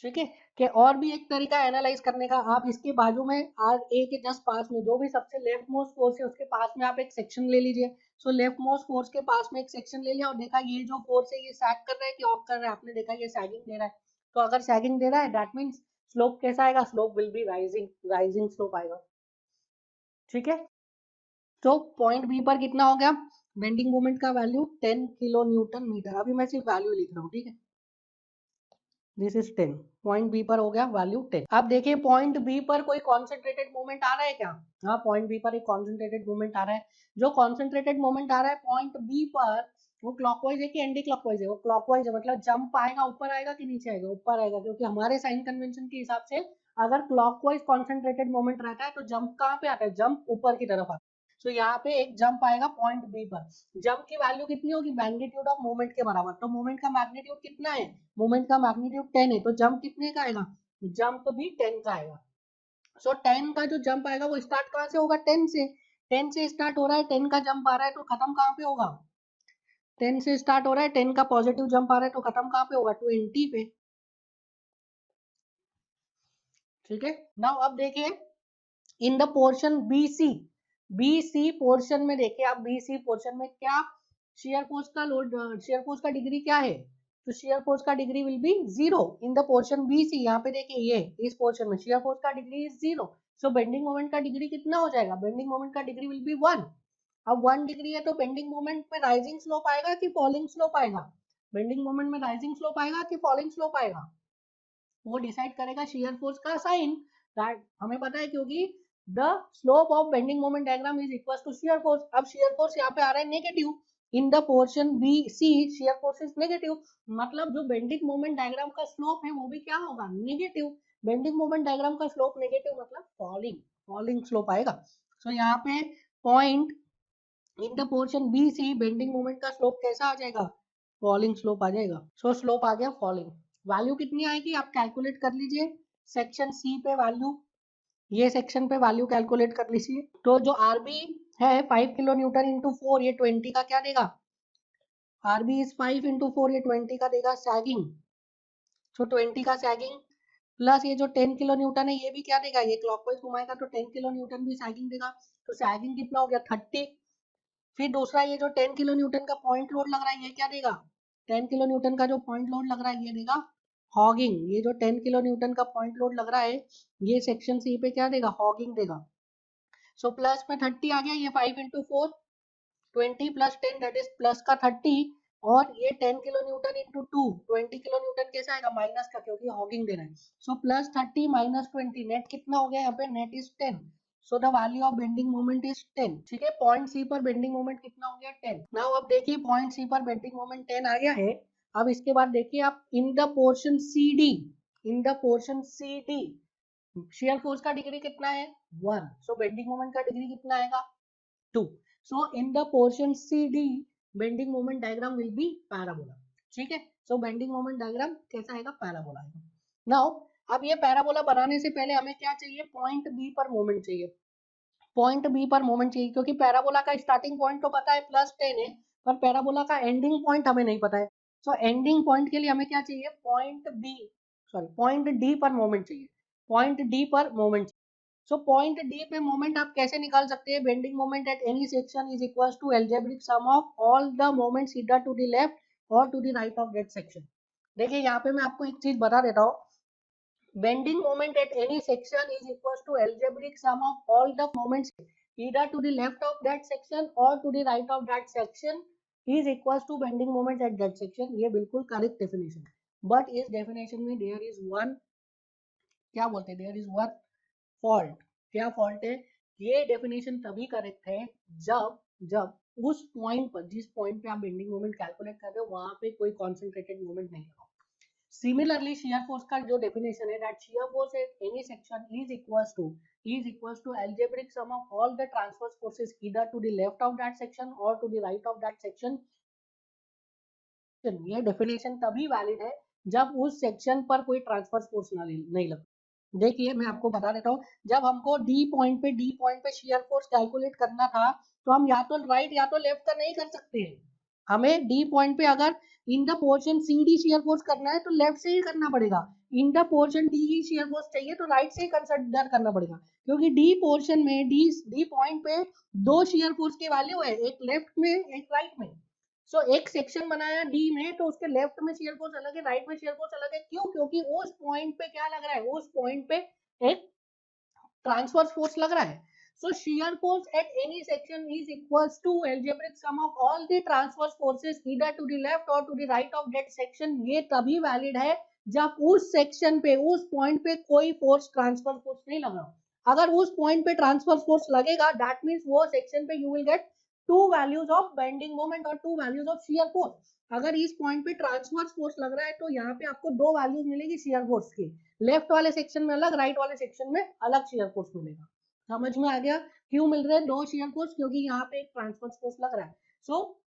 ठीक है। कि और भी एक तरीका एनालाइज करने का, आप इसके बाजू में आर ए के जस्ट पास में जो भी सबसे लेफ्ट मोस्ट फोर्स है उसके पास में आप एक सेक्शन ले लीजिए। सो लेफ्ट मोस्ट फोर्स के पास में एक सेक्शन ले लिया और देखा ये जो फोर्स है ये सैग कर रहा है कि ऑफ कर रहा है? आपने देखा ये सैगिंग दे रहा है। तो अगर सैगिंग दे रहा है दैट मींस स्लोप कैसा आएगा? Slope will be rising, rising slope आएगा, ठीक है। तो पॉइंट बी पर कितना हो गया? बेंडिंग मोमेंट का वैल्यू 10 किलो न्यूटन मीटर। अभी मैं सिर्फ वैल्यू लिख रहा हूँ, ठीक है। This is 10। पॉइंट बी पर हो गया वैल्यू 10। अब देखिए पॉइंट बी पर कोई कॉन्सेंट्रेटेड मोमेंट आ रहा है क्या? हाँ, पॉइंट बी पर एक कॉन्सेंट्रेटेड मोमेंट आ रहा है। जो कॉन्सेंट्रेटेड मोमेंट आ रहा है पॉइंट बी पर वो क्लॉकवाइज है कि एंटी क्लॉकवाइज है? वो क्लॉकवाइज है, मतलब जंप आएगा ऊपर आएगा कि नीचे आएगा? ऊपर आएगा, क्योंकि हमारे साइन कन्वेंशन के हिसाब से अगर क्लॉकवाइज कॉन्सेंट्रेटेड मोमेंट रहता है तो जंप कहाँ पे आता है? जंप ऊपर की तरफ आता है। सो यहाँ पे एक जंप आएगा पॉइंट बी पर। जंप की वैल्यू कितनी होगी? मैग्नीट्यूड ऑफ मोमेंट के बराबर। तो मोमेंट का मैग्नीट्यूड कितना है? मोमेंट का मैग्नीट्यूड 10 है, तो जंप कितने का आएगा? जंप भी 10 का आएगा। सो 10 का जो जंप आएगा वो स्टार्ट कहाँ से होगा? 10 से। 10 से स्टार्ट हो रहा है, 10 का जंप आ रहा है, तो खत्म कहाँ पे होगा? 10 से स्टार्ट हो रहा है, 10 का पॉजिटिव जंप आ रहा है, तो खत्म कहाँ पे होगा? 20 पे। ठीक है। नाउ अब देखिए in the portion BC, BC portion में देखिए आप, BC पोर्शन में क्या शेयर फोर्स का लोड, शेयर फोर्स का डिग्री क्या है? तो शेयर फोर्स का degree will be 0 in the portion BC। यहाँ पे देखिए ये इस पोर्शन में शेयर फोर्स का degree is 0। So bending moment का डिग्री कितना हो जाएगा? बेंडिंग मोमेंट का डिग्री विल बी 1। अब 1 डिग्री है तो बेंडिंग मोमेंट में राइजिंग स्लोप आएगा कि फॉलिंग स्लोप आएगा? बेंडिंग मोमेंट में राइजिंग स्लोप आएगा कि फॉलिंग स्लोप आएगा? वो डिसाइड करेगा शेयर फोर्स का साइन। दैट हमें पता है, क्योंकि the slope of bending moment diagram is equal to shear force. अब शेयर फोर्स यहाँ पे आ रहा है negative in the portion BC, shear force is negative, मतलब जो बेंडिंग मोमेंट डायग्राम का स्लोप है वो भी क्या होगा? नेगेटिव। बेंडिंग मोमेंट डायग्राम का स्लोप नेगेटिव मतलब फॉलिंग, फॉलिंग स्लोप आएगा। सो यहाँ पे point in the portion BC bending moment का स्लोप कैसा आ जाएगा? फॉलिंग स्लोप आ जाएगा। सो स्लोप आ गया फॉलिंग। वैल्यू कितनी आएगी आप कैलकुलेट कर लीजिए। सेक्शन C पे वैल्यू, ये सेक्शन पे वैल्यू कैलकुलेट कर लीजिए। तो जो RB है 5 किलो न्यूटन इंटू 4, ये 20 का क्या देगा? RB इज 5 इंटू 4, ये 20 का देगा सैगिंग। सो 20 का सैगिंग प्लस ये जो 10 किलो न्यूटन है ये भी क्या देगा? ये क्लॉकवाइज घुमाएगा तो 10 किलो न्यूटन भी सैगिंग देगा। तो सैगिंग कितना हो गया? 30। फिर दूसरा ये जो 10 किलो न्यूटन का पॉइंट लोड लग रहा है ये क्या देगा? 10 किलो न्यूटन का जो पॉइंट लोड लग रहा है ये देगा हॉगिंग। ये जो 10 किलो न्यूटन का पॉइंट लोड लग रहा है ये सेक्शन C पे क्या देगा? हॉगिंग देगा। सो प्लस में 30 आ गया, ये 5 into 4, 20 plus 10 that is plus का 30, और ये 10 kilo Newton into 2, 20 kilo Newton कैसे आएगा? माइनस का, क्योंकि हॉगिंग दे रहा है। सो प्लस 30 माइनस 20 नेट कितना हो गया? यहाँ पे net is 10। So the value of bending moment is 10। ठीक है, पॉइंट C पर बेंडिंग मोमेंट कितना हो गया? 10। नाउ अब देखिए पॉइंट C पर बेंडिंग मोमेंट 10 आ गया है। अब इसके बाद देखिए आप इन the portion CD, in the portion CD share force का डिग्री कितना है? 1। सो बेंडिंग मोमेंट का डिग्री कितना आएगा? 2। So in the portion CD, bending moment diagram will be parabola. ठीक है, so bending moment diagram कैसा आएगा? पैराबोला आएगा। Now अब ये पैराबोला बनाने से पहले हमें क्या चाहिए? पॉइंट B पर मोमेंट चाहिए। पॉइंट B पर मोमेंट चाहिए, क्योंकि पैराबोला का स्टार्टिंग पॉइंट तो पता है +10 है, पर पैराबोला का एंडिंग पॉइंट हमें नहीं पता है। सो एंडिंग पॉइंट के लिए हमें क्या चाहिए? Point B, sorry point D पर मोमेंट चाहिए। पॉइंट D पर मोमेंट। सो पॉइंट D पे मोमेंट आप कैसे निकाल सकते हैं? Bending moment at any section is equals to algebraic sum of all the moments either to the left और to the right of that section. देखिए यहाँ पे मैं आपको एक चीज बता देता हूँ। Bending moment at any section is equals to algebraic sum of all the moments either to the left of that section और to the right of that section is equals to bending moment at that section. ये बिल्कुल correct definition है, but इस definition में there is one, क्या बोलते हैं, there is one fault. क्या फॉल्ट है? ये डेफिनेशन तभी करेक्ट है जब जब उस पॉइंट पर, जिस पॉइंट पे आप बेंडिंग मोमेंट कैलकुलेट कर रहे हो वहां पे कोई कॉन्सेंट्रेटेड मोमेंट नहीं लगा। सिमिलरली शेयर फोर्स का जो डेफिनेशन है that shear force at any section is equals to algebraic sum of all the transverse forces either to the left of that section और to the right of that section. ये definition तभी valid है जब उस section पर कोई transverse force नहीं लगा। देखिए मैं आपको बता देता हूँ, जब हमको डी पॉइंट पे शेयर फोर्स कैलकुलेट करना था तो हम या तो राइट या तो लेफ्ट का नहीं कर सकते हैं। हमें डी पॉइंट पे अगर इन the portion CD shear force करना है तो लेफ्ट से ही करना पड़ेगा। इन the portion DE shear force चाहिए तो राइट से ही कंसिडर करना पड़ेगा, क्योंकि डी पोर्शन में डी पॉइंट पे दो शेयर फोर्स की वैल्यू है, एक लेफ्ट में एक राइट में। सो एक सेक्शन बनाया D में तो उसके लेफ्ट में शेयर फोर्स अलग है, राइट में शेयर फोर्स अलग है। क्यों? क्योंकि उस पॉइंट पे क्या लग रहा है? उस पॉइंट पे एक ट्रांसवर्स फोर्स लग रहा है। So shear force at any section is equals to algebraic sum of all the transverse forces either to the left or to the right of that section। ये तभी वैलिड है जब उस सेक्शन पे, उस पॉइंट पे कोई फोर्स ट्रांसफर फोर्स नहीं लगा। अगर उस पॉइंट पे ट्रांसफर फोर्स लगेगा दैट मींस वो सेक्शन पे you will get two values of bending moment और two values of shear force. अगर इस पॉइंट पे ट्रांसवर्स फोर्स लग रहा है तो यहाँ पे आपको दो वैल्यूज मिलेगी शियर फोर्स की, लेफ्ट वाले सेक्शन में अलग, राइट वाले सेक्शन में अलग शियर फोर्स मिलेगा। समझ में आ गया क्यों मिल रहे हैं दो शियर फोर्स? क्योंकि यहाँ पे एक ट्रांसवर्स फोर्स लग रहा है। सो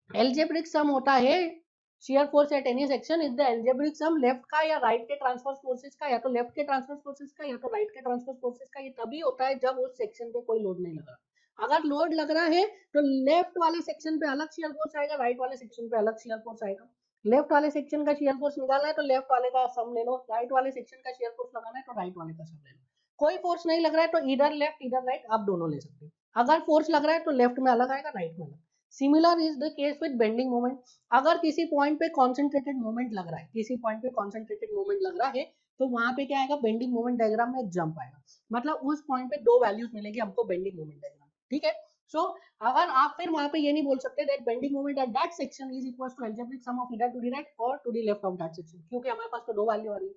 एल्जेब्रिक सम होता है shear force at any section is the algebraic sum left का या राइट के ट्रांसवर्स फोर्सेस का, या तो लेफ्ट के ट्रांसवर्स फोर्सेस का या तो राइट के ट्रांसवर्स फोर्सेस का। ये तभी होता है जब उस सेक्शन पे कोई लोड नहीं लग रहा। अगर लोड लग रहा है तो लेफ्ट वाले सेक्शन पे अलग शियर फोर्स आएगा, राइट वाले सेक्शन पे अलग शियर फोर्स आएगा। लेफ्ट वाले सेक्शन का शियर फोर्स निकालना है तो लेफ्ट वाले का सम ले लो, राइट वाले सेक्शन का शियर फोर्स लगाना है तो राइट वाले का सम ले लो। कोई फोर्स नहीं लग रहा है तो इधर लेफ्ट इधर राइट आप दोनों ले सकते हो। अगर फोर्स लग रहा है तो लेफ्ट में अलग आएगा, राइट में अलग। Similar is the case with bending moment. अगर किसी पॉइंट पे कॉन्सेंट्रेटेड मोमेंट लग रहा है, किसी पॉइंट पे कॉन्सेंट्रेटेड मोमेंट लग रहा है तो वहां पे क्या आएगा, बेंडिंग मोमेंट डायग्राम में एक जंप आएगा। मतलब उस पॉइंट पे दो वैल्यूज मिलेगी हमको बेंडिंग मोमेंट डायग्राम। ठीक है। सो अगर आप फिर वहां पे ये नहीं बोल सकते that bending moment at that section is equals to algebraic sum of either to the right और to the left of that section, क्योंकि हमारे पास तो दो वैल्यू आ रही है।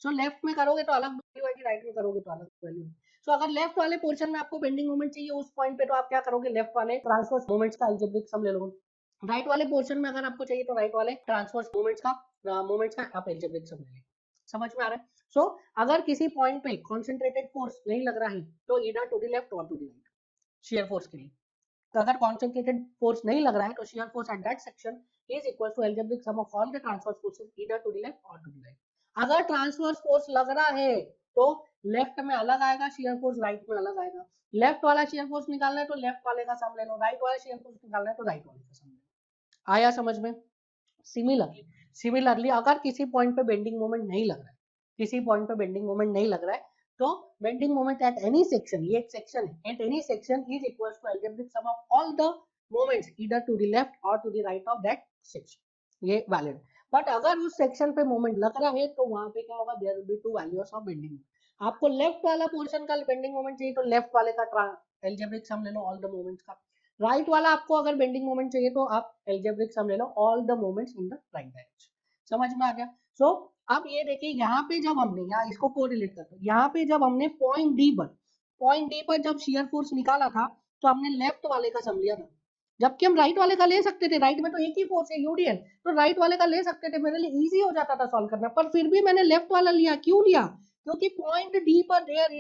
सो लेफ्ट में करोगे तो अलग वैल्यू आएगी, राइट में करोगे तो अलग वैल्यू आएगी। सो अगर लेफ्ट वाले पोर्शन में आपको बेंडिंग मोमेंट चाहिए उस पॉइंट पे तो आप क्या करोगे, लेफ्ट वाले ट्रांसवर्स मोमेंट्स का अलजेब्रिक सम ले लोगे। राइट वाले पोर्शन में अगर आपको चाहिए तो राइट वाले ट्रांसवर्स मोमेंट्स का आप अलजेब्रिक सम ले लेंगे। समझ में आ रहा है? सो अगर किसी पॉइंट पे कॉन्सेंट्रेटेड फोर्स नहीं लग रहा है तो ईदर टू द लेफ्ट और to the right shear force के लिए। तो अगर कॉन्सेंट्रेटेड फोर्स नहीं लग रहा है तो shear force at that section is equal to algebraic sum of all the transverse forces either to the left और टू द राइट। अगर ट्रांसवर्स फोर्स लग रहा है तो लेफ्ट में अलग आएगा शियर फोर्स, राइट में अलग आएगा। लेफ्ट वाला शियर फोर्स निकालना है तो लेफ्ट वाले का सम ले लो, राइट वाला शियर फोर्स निकालना है तो राइट वाले का सम ले लो। आया समझ में? सिमिलरली अगर किसी पॉइंट पे बेंडिंग मोमेंट नहीं लग रहा है, किसी पॉइंट पे बेंडिंग मोमेंट नहीं लग रहा है तो bending moment at any section, ये एक सेक्शन है, at any section is equals to algebraic sum of all the moments either to the left और to the right of that section. ये वैलिड। बट अगर उस सेक्शन पे moment लग रहा है तो वहां पे क्या होगा, there will be two values of bending. आपको लेफ्ट वाला पोर्शन का बेंडिंग मोमेंट चाहिए तो लेफ्ट वाले का अलजेब्रिक सम ले लो ऑल द मोमेंट्स का। राइट वाला आपको अगर बेंडिंग मोमेंट चाहिए तो आप अलजेब्रिक सम ले लो all the moments in the right direction. समझ में आ गया? सो अब ये देखिए यहाँ पे जब हमने यहाँ इसको कोरिलेट करते हैं, यहाँ पे जब हमने पॉइंट डी पर जब शियर फोर्स निकाला था तो हमने लेफ्ट वाले का सम लिया था, जबकि हम राइट वाले का ले सकते थे। राइट में तो एक ही फोर्स है यूडीएल, तो राइट वाले का ले सकते थे, मेरे लिए इजी हो जाता था सॉल्व करना। पर फिर भी मैंने लेफ्ट वाला लिया। क्यों लिया? क्योंकि पॉइंट डी पर there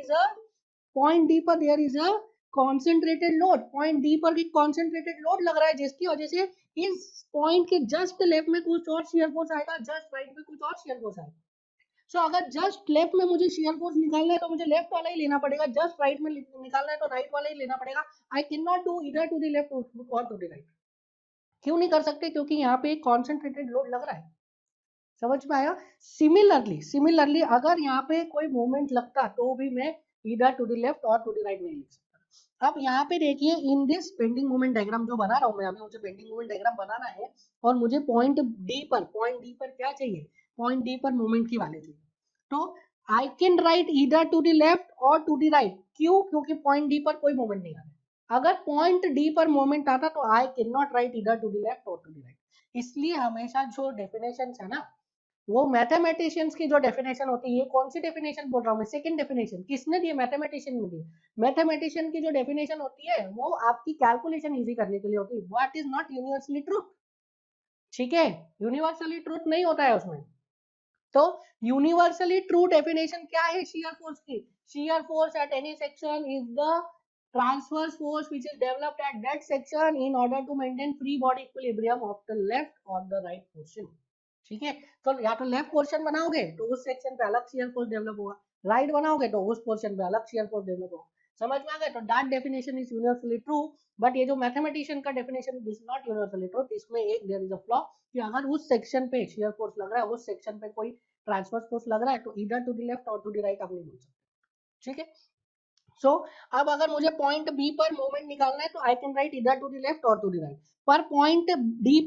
is a concentrated load. Point D पर भी कॉन्सेंट्रेटेड लोड लग रहा है जिसकी वजह से इस पॉइंट के जस्ट लेफ्ट में कुछ और शियर फोर्स आएगा, जस्ट राइट में कुछ और शियर फोर्स आएगा। सो अगर जस्ट लेफ्ट में मुझे शियर फोर्स निकालना है तो मुझे लेफ्ट वाला ही लेना पड़ेगा, जस्ट राइट में निकालना है तो राइट वाला ही लेना पड़ेगा। आई कैन नॉट डू इधर टू द लेफ्ट और टू द राइट। क्यों नहीं कर सकते? क्योंकि यहाँ पे कॉन्सेंट्रेटेड लोड लग रहा है। समझ में आया? सिमिलरली अगर यहाँ पे कोई मोमेंट लगता तो भी मैं इधर टू द लेफ्ट और टू द राइट नहीं लिख सकता। अब यहाँ पे देखिए in this bending moment diagram जो बना रहा हूँ मैं अभी, मुझे बेंडिंग मोमेंट डायग्राम बनाना है और मुझे पॉइंट डी पर क्या चाहिए, पॉइंट डी पर मोमेंट की वैल्यू चाहिए। तो आई कैन राइट इधर टू द लेफ्ट और टू द राइट। क्यों? क्योंकि पॉइंट डी पर कोई मोमेंट नहीं आ रहा। अगर पॉइंट डी पर मोमेंट आता तो आई कैन नॉट राइट इधर टू द लेफ्ट और टू द राइट। इसलिए हमेशा जो डेफिनेशन है ना, वो मैथमेटिशियंस की जो डेफिनेशन होती है, ये कौन सी डेफिनेशन बोल रहा हूँ मैं, सेकंड डेफिनेशन। किसने दी? मैथमेटिशियन ने दी। मैथमेटिशियन की जो डेफिनेशन होती है वो आपकी कैलकुलेशन इजी करने के लिए होती है, what is not universally true. ठीक है, यूनिवर्सली ट्रूथ नहीं होता है उसमें। तो यूनिवर्सली ट्रू डेफिनेशन क्या है शियर फोर्स की? Shear force at any section is the transverse force which is developed at that section in order to maintain free body equilibrium of the left or the right portion। ठीक है, तो या तो left portion बनाओगे तो उस section पे अलग शियर फोर्स डेवलप होगा, राइट बनाओगे तो उस पोर्शन पे अलग शियर फोर्स डेवलप होगा। समझ में आ गया? तो that definition is universally true. But ये जो मैथमेटिशियन का definition this not universally true, इसमें एक देयर इज अ फ्लॉ कि अगर उस सेक्शन पे शियर फोर्स लग रहा है, उस सेक्शन पे कोई ट्रांसवर्स फोर्स लग रहा है तो इधर टू द लेफ्ट और टू द राइट आप नहीं बोल सकते। ठीक है। सो अब अगर मुझे पॉइंट बी पर मोमेंट निकालना है तो आई कैन राइट इधर टू द लेफ्ट और टू द राइट। पर पॉइंट डी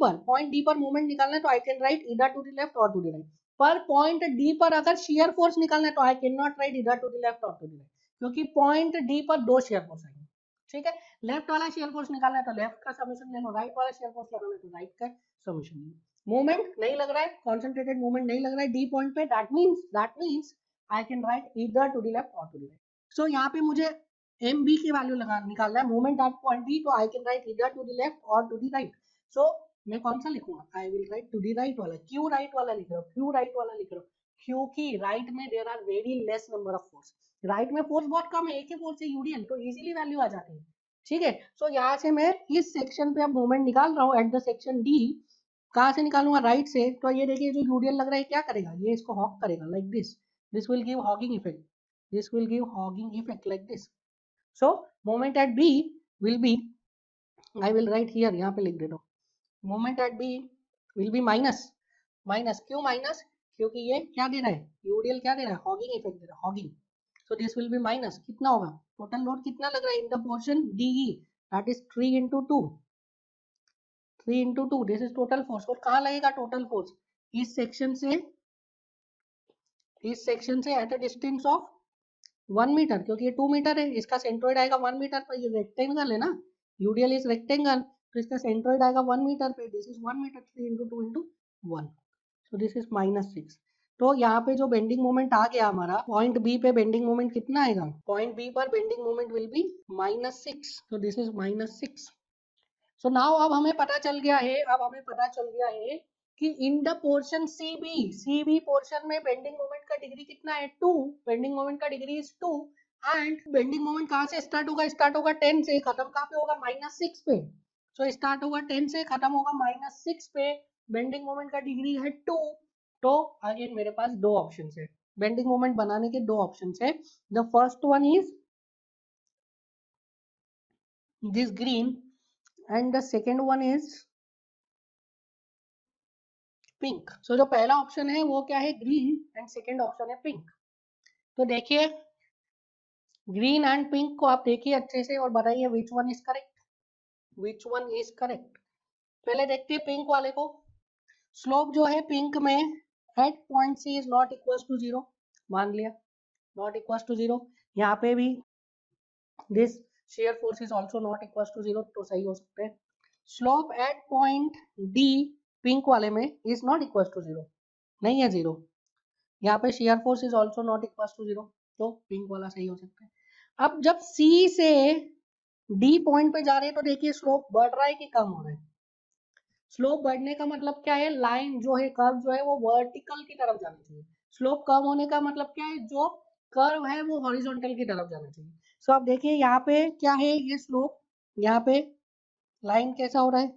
पर मोमेंट निकालना है तो आई कैन राइट इधर टू द लेफ्ट और टू द राइट। पर पॉइंट डी पर अगर शियर फोर्स निकालना है तो आई कैन नॉट राइट इधर टू द लेफ्ट और टू द राइट, क्योंकि पॉइंट डी पर दो शियर फोर्स आएंगे। ठीक है, लेफ्ट वाला शियर फोर्स निकालना है तो लेफ्ट का समीशन ले लो, राइट वाला शियर फोर्स लगाना है तो राइट का समीशन ले लो। मोमेंट नहीं लग रहा है, कॉन्सेंट्रेटेड मोमेंट नहीं लग रहा है डी पॉइंट पे, that means I can write इधर टू द लेफ्ट और टू द राइट। सो यहाँ पे मुझे एम बी की वैल्यू निकालना है मोमेंट एट पॉइंट बी, तो आई कैन राइट इधर टू द लेफ्ट और टू द राइट। सो मैं कौन सा लिखूंगा, I will write to the right वाला। क्यों राइट वाला लिख रहा हूँ, क्यों राइट वाला लिख रहा हूँ, क्योंकि राइट में there are very less number of force, right में फोर्स बहुत कम है, एक ही फोर्स है यूडीएल, तो इजीली वैल्यू आ जाती है। ठीक है, सो यहाँ से मैं इस सेक्शन पे अब मोमेंट निकाल रहा हूँ एट द सेक्शन डी। कहाँ से निकालूंगा, राइट से। तो ये देखिए जो यूडीएल लग रहा है क्या करेगा, ये इसको हॉक करेगा like this will give hogging effect, this will give hogging effect like this. So moment at B will be, I will write here, यहाँ पे लिख देता हूँ, moment at B will be minus, minus क्यों minus, क्योंकि ये क्या दे रहा है, यूडीएल क्या दे रहा है, हॉगिंग इफेक्ट दे रहा है, hogging. So this will be minus, कितना होगा, टोटल लोड कितना लग रहा है in the portion DE, that is 3 into 2, 3 into 2, this is total force. और कहाँ लगेगा टोटल फोर्स, इस सेक्शन से, इस सेक्शन से at a distance of 1 metre, क्योंकि ये 2 मीटर है, इसका सेंट्रोइड आएगा 1 मीटर पर, ये रेक्टेंगल है ना, यूडीएल इज रेक्टेंगल, तो इसका सेंट्रोइड आएगा 1 मीटर पे, this is 1 metre, 3 into 2 into 1, so this is -6। तो यहाँ पे जो बेंडिंग मोमेंट आ गया हमारा, पॉइंट बी पे बेंडिंग मोमेंट कितना आएगा, पॉइंट बी पर बेंडिंग मोमेंट विल बी -6, तो दिस इज -6। सो नाउ अब हमें पता चल गया है, अब हमें पता चल गया है कि in the portion C B portion में बेंडिंग मोमेंट का डिग्री कितना है, 2, बेंडिंग मोमेंट का degree is 2, and bending moment कहाँ से स्टार्ट होगा, स्टार्ट होगा 10 से, खत्म कहाँ पे होगा, -6 पे। सो स्टार्ट होगा 10 से, खत्म होगा -6 पे, बेंडिंग मोमेंट का डिग्री है 2। तो अगेन मेरे पास दो ऑप्शन है, बेंडिंग मोमेंट बनाने के दो ऑप्शन है। The first one is this green and the second one is pink. So जो पहला ऑप्शन है वो क्या है, ग्रीन, एंड सेकेंड ऑप्शन है पिंक। तो देखिए ग्रीन एंड पिंक को आप देखिए अच्छे से और बताइए which one is correct, which one is correct. पहले देखते हैं पिंक वाले को। स्लोप जो है पिंक में at point C is not equal to 0, मान लिया नॉट इक्वल टू 0। यहाँ पे भी this shear force is also not equal to 0, तो सही हो सकते हैं। Slope at point D pink वाले में इज नॉट इक्वल टू 0, नहीं है 0। यहाँ पे shear force is also not equal to 0, तो पिंक वाला सही हो सकता है। अब जब सी से डी पॉइंट पे जा रहे हैं तो देखिए स्लोप बढ़ रहा है कि कम हो रहा है। स्लोप बढ़ने का मतलब क्या है, लाइन जो है, कर्व जो है वो वर्टिकल की तरफ जाना चाहिए। स्लोप कम होने का मतलब क्या है, जो कर्व है वो हॉरिजॉन्टल की तरफ जाना चाहिए। सो आप देखिए यहाँ पे क्या है, ये स्लोप, यहाँ पे लाइन कैसा हो रहा है,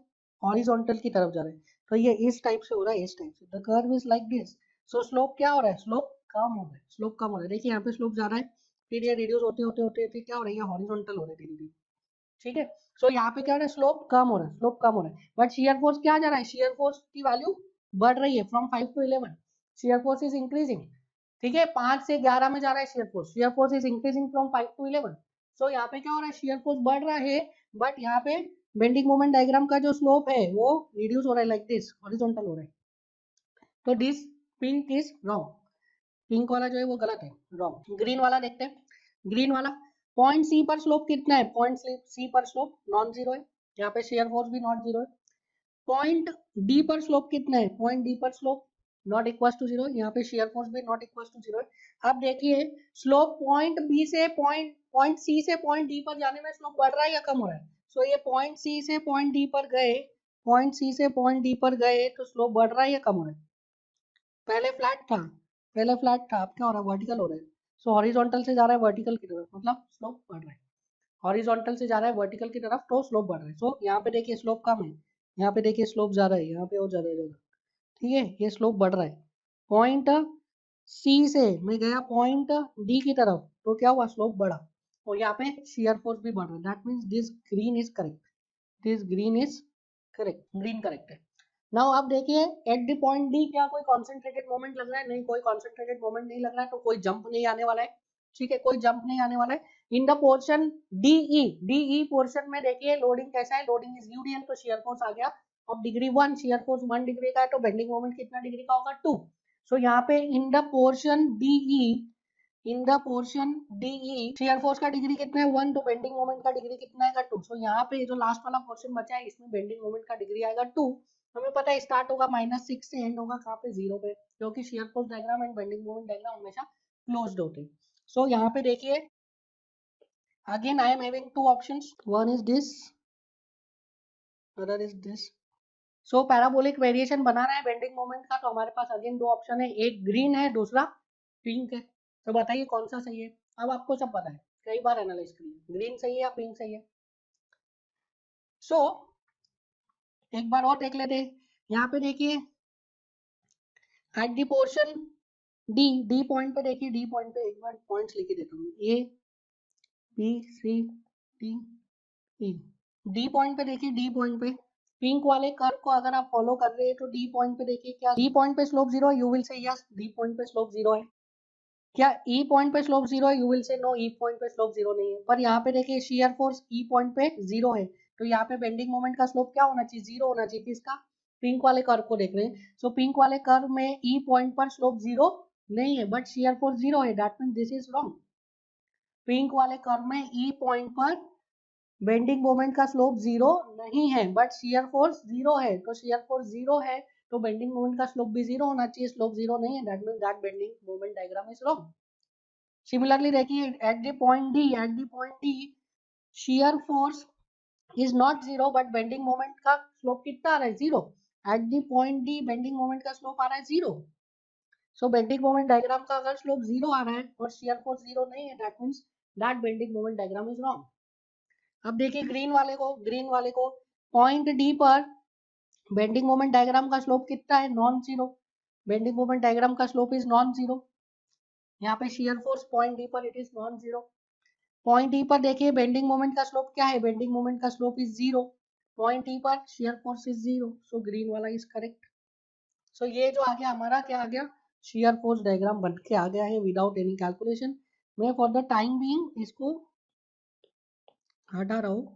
हॉरिजॉन्टल की तरफ जा रहा है, तो ये इस टाइप से हो रहा है, इस टाइप से, the curve is like this. So slope क्या हो रहा है, स्लोप कम हो रहा है, स्लोप कम हो रहा है। देखिए यहाँ पे स्लोप जा रहा है, फिर ये रिड्यूस होते होते होते होते क्या हो रहा है, ये हॉरिजॉन्टल हो रहा है धीरे धीरे। ठीक है, सो यहाँ पे क्या हो रहा है, स्लोप कम हो रहा है, स्लोप कम हो रहा है, बट शियर फोर्स क्या जा रहा है, शियर फोर्स की वैल्यू बढ़ रही है from 5 to 11, shear force is increasing. ठीक है, 5 से 11 में जा रहा है shear force is increasing from 5 to 11। सो यहाँ पे क्या हो रहा है, शियर फोर्स बढ़ रहा है, बट यहाँ पे बेंडिंग मोमेंट डायग्राम का जो स्लोप है वो रिड्यूस हो रहा है लाइक दिस, हॉरिजॉन्टल हो रहा है। तो this pink is wrong, pink वाला जो है वो गलत है, रॉन्ग। ग्रीन वाला देखते हैं। ग्रीन वाला पॉइंट सी पर स्लोप कितना है, पॉइंट सी पर स्लोप नॉन जीरो है, यहाँ पे शेयर फोर्स भी नॉट जीरो है। पॉइंट डी पर स्लोप कितना है, पॉइंट डी पर स्लोप नॉट इक्वल टू 0, यहाँ पे शेयर फोर्स भी नॉट इक्वल टू 0 है। अब देखिए स्लोप पॉइंट बी से पॉइंट सी से पॉइंट डी पर जाने में स्लोप बढ़ रहा है या कम हो रहा है। सो ये पॉइंट सी से पॉइंट डी पर गए, पॉइंट सी से पॉइंट डी पर गए तो स्लोप बढ़ रहा है या कम हो रहा है, पहले फ्लैट था, पहले फ्लैट था, अब क्या हो रहा है, वर्टिकल हो रहा है। सो हॉरिजॉन्टल से जा रहा है वर्टिकल की तरफ, मतलब स्लोप बढ़ रहा है, हॉरिजॉन्टल से जा रहा है वर्टिकल की तरफ तो स्लोप बढ़ रहा है। सो यहाँ पे देखिए स्लोप कम है, यहाँ पे देखिए स्लोप ज्यादा है, यहाँ पे और ज्यादा है, ठीक है, ये स्लोप बढ़ रहा है। पॉइंट सी से मैं गया पॉइंट डी की तरफ तो क्या हुआ, स्लोप बढ़ा, और यहाँ पे शियर फोर्स भी बढ़ रहा है, that means this green is correct, this green is correct, green correct है। नाउ आप देखिए एट द पॉइंट डी क्या कोई कॉन्सेंट्रेटेड मोमेंट लग रहा है, नहीं, कोई कॉन्सेंट्रेटेड मोमेंट नहीं लग रहा है, तो कोई जंप नहीं आने वाला है। ठीक है, कोई जंप नहीं आने वाला है। In the portion DE portion में देखिए लोडिंग कैसा है, लोडिंग इज यूडीएल, तो शियर फोर्स आ गया अब डिग्री 1, शियर फोर्स 1 डिग्री का है, तो बेंडिंग मोमेंट कितना डिग्री का होगा, 2। सो यहाँ पे in the portion DE, in the portion DE shear force का डिग्री कितना है 1, तो बेंडिंग मोमेंट का डिग्री कितना आएगा 2। सो यहाँ पे जो लास्ट वाला पोर्शन बचा है इसमें बेंडिंग मोमेंट का डिग्री आएगा 2। हमें पता है स्टार्ट होगा -6 से एंड होगा कहाँ पे, 0 पे, क्योंकि shear force diagram and bending moment diagram हमेशा क्लोज्ड होते हैं। सो यहाँ पे देखिए Again I am having two options, one is this, other is this. So parabolic variation बना रहा है बेंडिंग मोमेंट का, तो हमारे पास अगेन दो ऑप्शन है, एक ग्रीन है दूसरा पिंक है। तो बताइए कौन सा सही है। अब आपको सब पता है, कई बार एनालाइज करिए, ग्रीन सही है या पिंक सही है। सो एक बार और देख लेते हैं, यहाँ पे देखिए at the portion D point पे देखिए, डी पॉइंट पे एक बार पॉइंट्स लिख देता हूँ, A B C D E. D point पे देखिए, डी पॉइंट पे पिंक वाले कर्व को अगर आप फॉलो कर रहे हैं तो डी पॉइंट पे देखिए, क्या डी पॉइंट पे स्लोप जीरो है, you will say yes D point पे स्लोप जीरो है। क्या ई पॉइंट पे स्लोप जीरो है, you will say no E point पे स्लोप जीरो नहीं है। पर यहाँ पे देखिए शियर फोर्स ई पॉइंट पे जीरो है, तो यहाँ पे बेंडिंग मोमेंट का स्लोप क्या होना चाहिए, जीरो होना चाहिए। किसका, पिंक वाले कर्व को देख रहे हैं। सो पिंक वाले कर्व में ई पॉइंट पर स्लोप जीरो नहीं है, बट शियर फोर्स जीरो है, that mean this is wrong. Pink वाले कर्व में ई पॉइंट पर बेंडिंग मोमेंट का स्लोप जीरो नहीं है, बट शियर फोर्स जीरो है। तो शियर फोर्स जीरो है तो बेंडिंग मोमेंट का स्लोप भी जीरो होना चाहिए, स्लोप जीरो नहीं है, that mean that bending moment diagram is wrong. Similarly देखिए at the point D shear force is not zero, but bending moment का स्लोप कितना आ रहा है, zero. At the point D bending moment का slope आ रहा है zero. So bending moment diagram का अगर स्लोप जीरो आ रहा है और शियर फोर्स जीरो नहीं है, that means that bending moment diagram is wrong. अब देखिए ग्रीन वाले को पॉइंट डी पर बेंडिंग मोमेंट डायग्राम का स्लोप कितना है, non zero. Bending moment diagram का स्लोप इज नॉन जीरो। यहाँ पे शियर फोर्स पॉइंट डी पर it is non zero. Point D पर देखिए बेंडिंग मोमेंट का स्लोप क्या है, बेंडिंग मोमेंट का slope is zero. Point D पर shear force is zero, so green वाला इज करेक्ट। सो ये जो आ गया हमारा, क्या आ गया, शियर फोर्स डायग्राम बन के आ गया है विदाउट एनी कैलकुलेशन। मैं फॉर द टाइम बीइंग इसको हटा रहा हूँ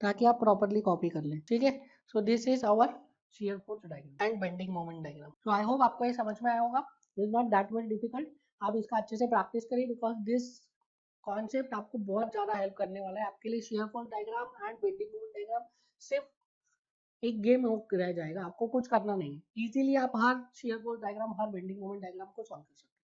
ताकि आप प्रॉपरली कॉपी कर लें, ठीक है। So this is our shear force diagram and bending moment diagram. So I hope आपको ये समझ में आया होगा, is not that much difficult. आप इसका अच्छे से प्रैक्टिस करिए, बिकॉज दिस कॉन्सेप्ट आपको बहुत ज्यादा हेल्प करने वाला है आपके लिए। Shear force diagram and bending moment diagram सिर्फ एक गेम रह जाएगा, आपको कुछ करना नहीं है। इजीली आप हर शियर फोर्स डायग्राम, हर बेंडिंग मोमेंट डायग्राम को सॉल्व कर सकते हैं।